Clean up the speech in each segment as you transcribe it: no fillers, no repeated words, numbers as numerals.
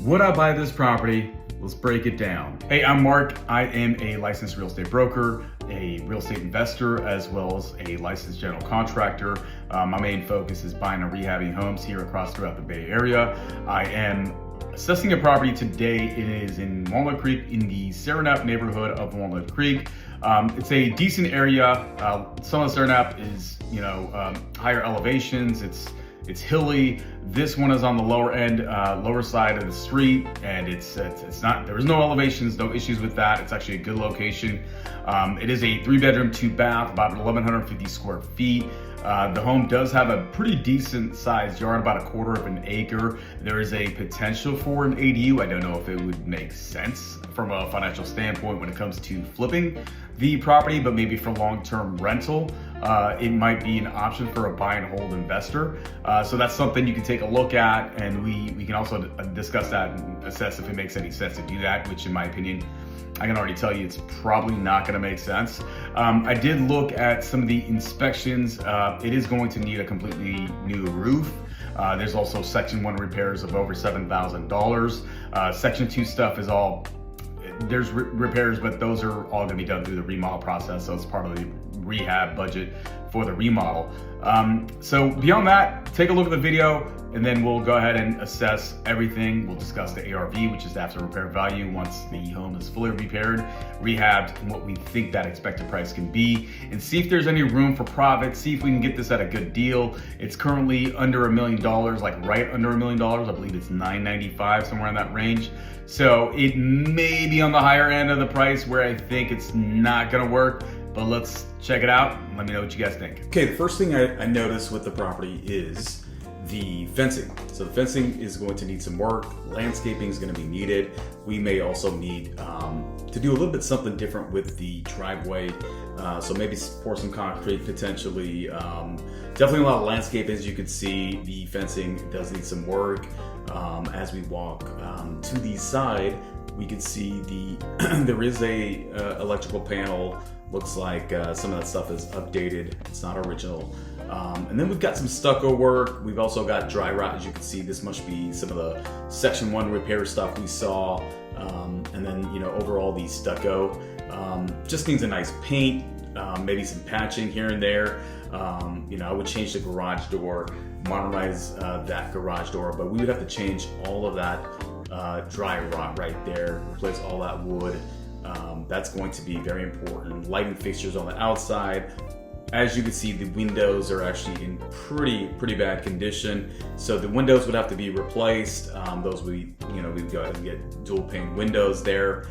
Would I buy this property? Let's break it down. Hey, I'm Mark. I am a licensed real estate broker, a real estate investor, as well as a licensed general contractor. My main focus is buying and rehabbing homes here throughout the Bay Area. I am assessing a property today. It is in Walnut Creek in the Serenap neighborhood of Walnut Creek. It's a decent area. Some of the Serenap is, higher elevations. It's hilly. This one is on the lower end, lower side of the street, and it's not. There is no elevations, no issues with that. It's actually a good location. It is a 3-bedroom, 2-bath, about 1,150 square feet. The home does have a pretty decent sized yard, about 1/4 of an acre. There is a potential for an ADU. I don't know if it would make sense from a financial standpoint when it comes to flipping the property, but maybe for long-term rental, it might be an option for a buy and hold investor. So that's something you can take a look at, and we can also discuss that and assess if it makes any sense to do that, which in my opinion, I can already tell you it's probably not going to make sense. I did look at some of the inspections. It is going to need a completely new roof. There's also Section 1 repairs of over $7,000. Section 2 stuff is all, there's repairs, but those are all going to be done through the remodel process. So it's part of the rehab budget for the remodel. So beyond that, take a look at the video, and then we'll go ahead and assess everything. We'll discuss the ARV, which is the after repair value once the home is fully repaired, rehabbed, and what we think that expected price can be, and see if there's any room for profit, see if we can get this at a good deal. It's currently under $1 million, like right under $1 million. I believe it's $995, somewhere in that range. So it may be on the higher end of the price where I think it's not gonna work, but let's check it out. Let me know what you guys think. Okay, the first thing I noticed with the property is the fencing. So the fencing is going to need some work. Landscaping is going to be needed. We may also need to do a little bit something different with the driveway. So maybe pour some concrete potentially. Definitely a lot of landscaping. As you can see, the fencing does need some work. As we walk to the side, we can see there is a electrical panel. Looks like some of that stuff is updated. It's not original. And then we've got some stucco work. We've also got dry rot. As you can see, this must be some of the Section 1 repair stuff we saw. And then, overall the stucco just needs a nice paint, maybe some patching here and there. I would change the garage door, modernize that garage door, but we would have to change all of that dry rot right there, replace all that wood. That's going to be very important. Lighting fixtures on the outside. As you can see, the windows are actually in pretty bad condition. So the windows would have to be replaced. Those we'd go ahead and get dual pane windows there.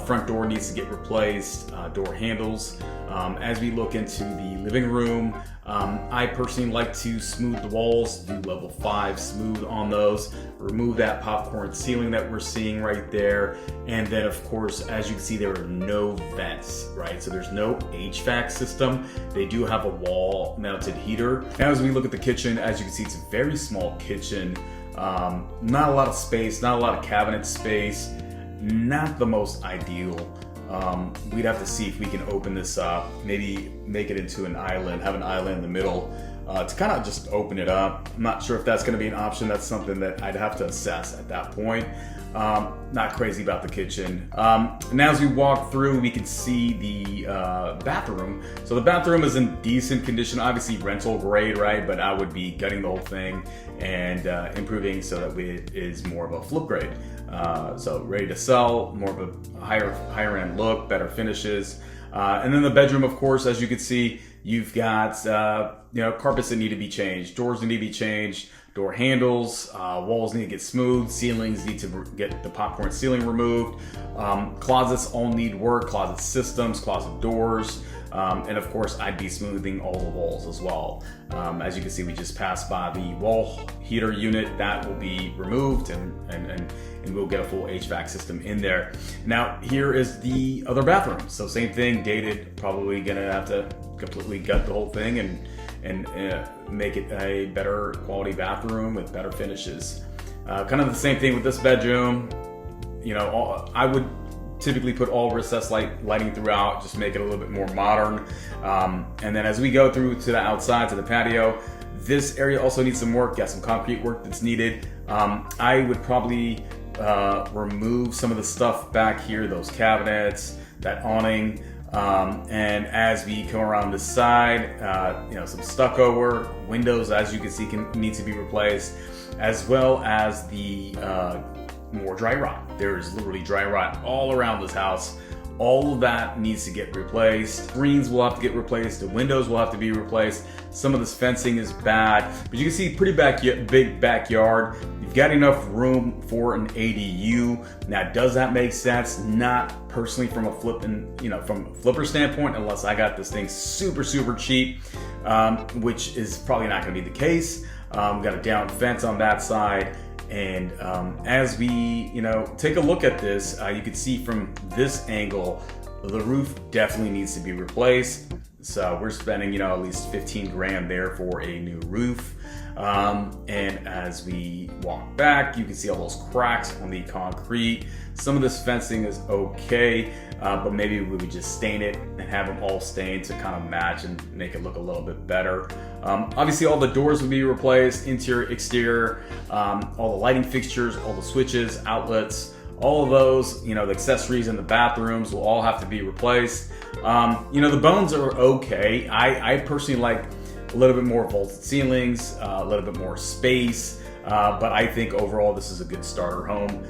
Front door needs to get replaced, door handles. As we look into the living room, I personally like to smooth the walls, do level 5 smooth on those, remove that popcorn ceiling that we're seeing right there. And then of course, as you can see, there are no vents, right? So there's no HVAC system. They do have a wall mounted heater. Now as we look at the kitchen, as you can see, it's a very small kitchen. Not a lot of space, not a lot of cabinet space. Not the most ideal. We'd have to see if we can open this up, maybe make it into an island, have an island in the middle to kind of just open it up. I'm not sure if that's going to be an option. That's something that I'd have to assess at that point. Not crazy about the kitchen. Now as we walk through, we can see the bathroom. So the bathroom is in decent condition, obviously rental grade, right? But I would be gutting the whole thing and improving so that it is more of a flip grade. So ready to sell, more of a higher end look, better finishes. And then the bedroom, of course, as you can see, you've got carpets that need to be changed, doors that need to be changed, door handles, walls need to get smooth, ceilings need to get the popcorn ceiling removed, closets all need work, closet systems, closet doors, and of course I'd be smoothing all the walls as well. As you can see, we just passed by the wall heater unit. That will be removed and we'll get a full HVAC system in there. Now here is the other bathroom. So same thing, dated, probably gonna have to completely gut the whole thing and make it a better quality bathroom with better finishes. Kind of the same thing with this bedroom. I would typically put all recessed lighting throughout, just make it a little bit more modern. And then as we go through to the outside, to the patio, this area also needs some work, got some concrete work that's needed. I would probably remove some of the stuff back here, those cabinets, that awning. And as we come around the side, some stucco work, windows, as you can see, need to be replaced, as well as the more dry rot. There is literally dry rot all around this house. All of that needs to get replaced. Screens will have to get replaced. The windows will have to be replaced. Some of this fencing is bad, but you can see pretty big backyard. You've got enough room for an ADU. Now, does that make sense? Not personally from a flipper standpoint, unless I got this thing super, super cheap, which is probably not going to be the case. Got a down fence on that side. And as we, take a look at this, you can see from this angle, the roof definitely needs to be replaced. So we're spending, at least 15 grand there for a new roof. And as we walk back, you can see all those cracks on the concrete. Some of this fencing is okay, but maybe we would just stain it and have them all stained to kind of match and make it look a little bit better. Obviously, all the doors would be replaced, interior, exterior, all the lighting fixtures, all the switches, outlets, all of those, the accessories in the bathrooms will all have to be replaced. The bones are okay. I personally like a little bit more vaulted ceilings, a little bit more space, but I think overall this is a good starter home.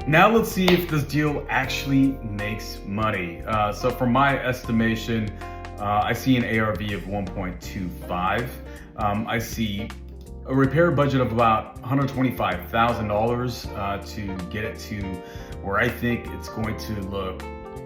Now let's see if this deal actually makes money. So from my estimation, I see an ARV of 1.25. I see a repair budget of about $125,000 to get it to where I think it's going to look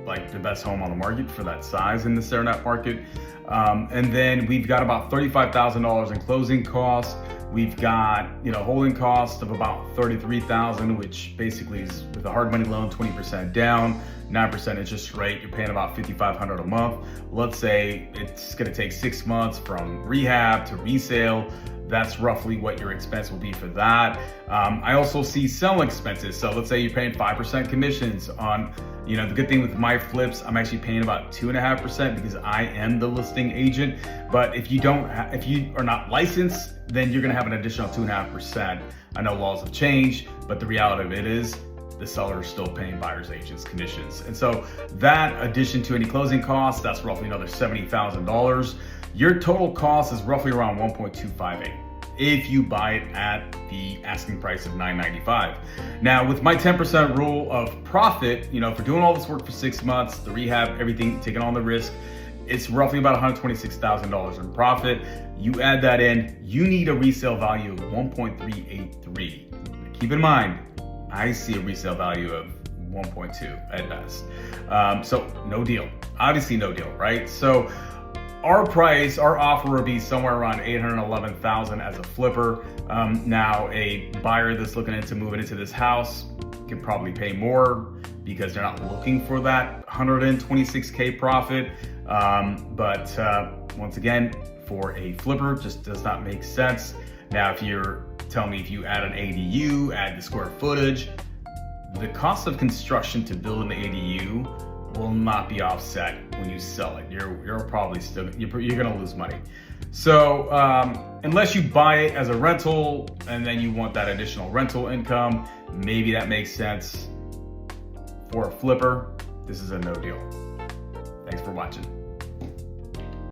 like the best home on the market for that size in the Saranac market. And then we've got about $35,000 in closing costs. We've got, holding cost of about $33,000, which basically is with a hard money loan, 20% down, 9% interest rate. You're paying about $5,500 a month. Let's say it's going to take 6 months from rehab to resale. That's roughly what your expense will be for that. I also see selling expenses. So let's say you're paying 5% commissions on, the good thing with my flips, I'm actually paying about 2.5% because I am the listing agent. But if you are not licensed, then you're gonna have an additional 2.5%. I know laws have changed, but the reality of it is the seller is still paying buyer's agents commissions. And so that addition to any closing costs, that's roughly another $70,000. Your total cost is roughly around 1.258 if you buy it at the asking price of $995. Now, with my 10% rule of profit, for doing all this work for 6 months, the rehab, everything, taking on the risk, it's roughly about $126,000 in profit. You add that in, you need a resale value of 1.383. Keep in mind, I see a resale value of 1.2 at best. So no deal, obviously no deal, right? So our offer would be somewhere around $811,000 as a flipper. Now, a buyer that's looking into moving into this house can probably pay more because they're not looking for that $126K profit. But once again, for a flipper, just does not make sense. Now, if you're telling me if you add an ADU, add the square footage, the cost of construction to build an ADU will not be offset when you sell it. You're probably still, you're gonna lose money. So unless you buy it as a rental and then you want that additional rental income, maybe that makes sense. For a flipper, this is a no deal. Thanks for watching.